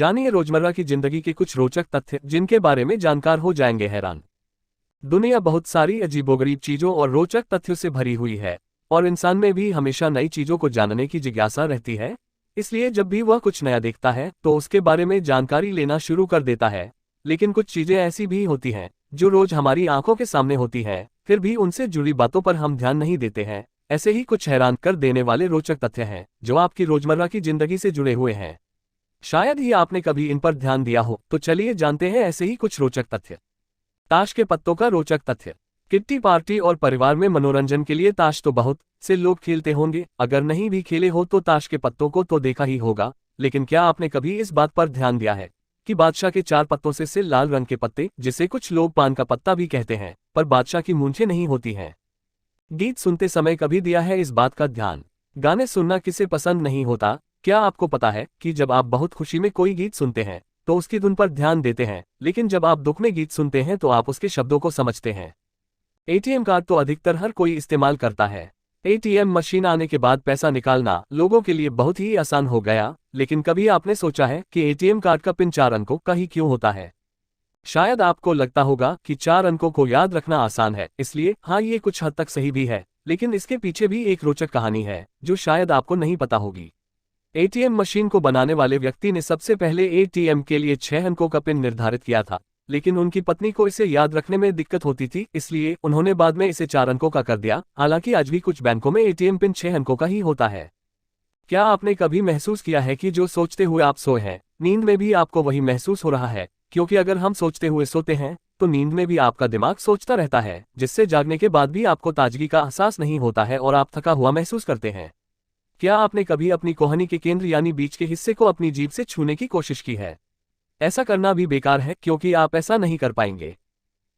जानिए रोजमर्रा की जिंदगी के कुछ रोचक तथ्य जिनके बारे में जानकार हो जाएंगे हैरान। दुनिया बहुत सारी अजीबोगरीब चीजों और रोचक तथ्यों से भरी हुई है, और इंसान में भी हमेशा नई चीजों को जानने की जिज्ञासा रहती है। इसलिए जब भी वह कुछ नया देखता है तो उसके बारे में जानकारी लेना शुरू कर देता है। लेकिन कुछ चीजें ऐसी भी होती हैं जो रोज हमारी आंखों के सामने होती हैं, फिर भी उनसे जुड़ी बातों पर हम ध्यान नहीं देते हैं। ऐसे ही कुछ हैरान कर देने वाले रोचक तथ्य हैं जो आपकी रोजमर्रा की जिंदगी से जुड़े हुए हैं। शायद ही आपने कभी इन पर ध्यान दिया हो, तो चलिए जानते हैं ऐसे ही कुछ रोचक तथ्य। ताश के पत्तों का रोचक तथ्य। किट्टी पार्टी और परिवार में मनोरंजन के लिए ताश तो बहुत से लोग खेलते होंगे, अगर नहीं भी खेले हो तो ताश के पत्तों को तो देखा ही होगा। लेकिन क्या आपने कभी इस बात पर ध्यान दिया है कि बादशाह के 4 पत्तों से लाल रंग के पत्ते, जिसे कुछ लोग पान का पत्ता भी कहते हैं, पर बादशाह की मूंछें नहीं होती हैं। गीत सुनते समय कभी दिया है इस बात का ध्यान? गाने सुनना किसे पसंद नहीं होता? क्या आपको पता है कि जब आप बहुत खुशी में कोई गीत सुनते हैं तो उसकी धुन पर ध्यान देते हैं, लेकिन जब आप दुख में गीत सुनते हैं तो आप उसके शब्दों को समझते हैं। एटीएम कार्ड तो अधिकतर हर कोई इस्तेमाल करता है। एटीएम मशीन आने के बाद पैसा निकालना लोगों के लिए बहुत ही आसान हो गया, लेकिन कभी आपने सोचा है कि एटीएम कार्ड का पिन 4 अंकों का ही क्यों होता है? शायद आपको लगता होगा कि 4 अंकों को याद रखना आसान है, इसलिए हाँ, ये कुछ हद तक सही भी है, लेकिन इसके पीछे भी एक रोचक कहानी है जो शायद आपको नहीं पता होगी। एटीएम मशीन को बनाने वाले व्यक्ति ने सबसे पहले एटीएम के लिए 6 अंकों का पिन निर्धारित किया था, लेकिन उनकी पत्नी को इसे याद रखने में दिक्कत होती थी, इसलिए उन्होंने बाद में इसे 4 अंकों का कर दिया। हालांकि आज भी कुछ बैंकों में एटीएम पिन 6 अंकों का ही होता है। क्या आपने कभी महसूस किया है कि जो सोचते हुए आप सोए हैं, नींद में भी आपको वही महसूस हो रहा है? क्योंकि अगर हम सोचते हुए सोते हैं तो नींद में भी आपका दिमाग सोचता रहता है, जिससे जागने के बाद भी आपको ताजगी का एहसास नहीं होता है और आप थका हुआ महसूस करते हैं। क्या आपने कभी अपनी कोहनी के केंद्र यानी बीच के हिस्से को अपनी जीभ से छूने की कोशिश की है? ऐसा करना भी बेकार है, क्योंकि आप ऐसा नहीं कर पाएंगे।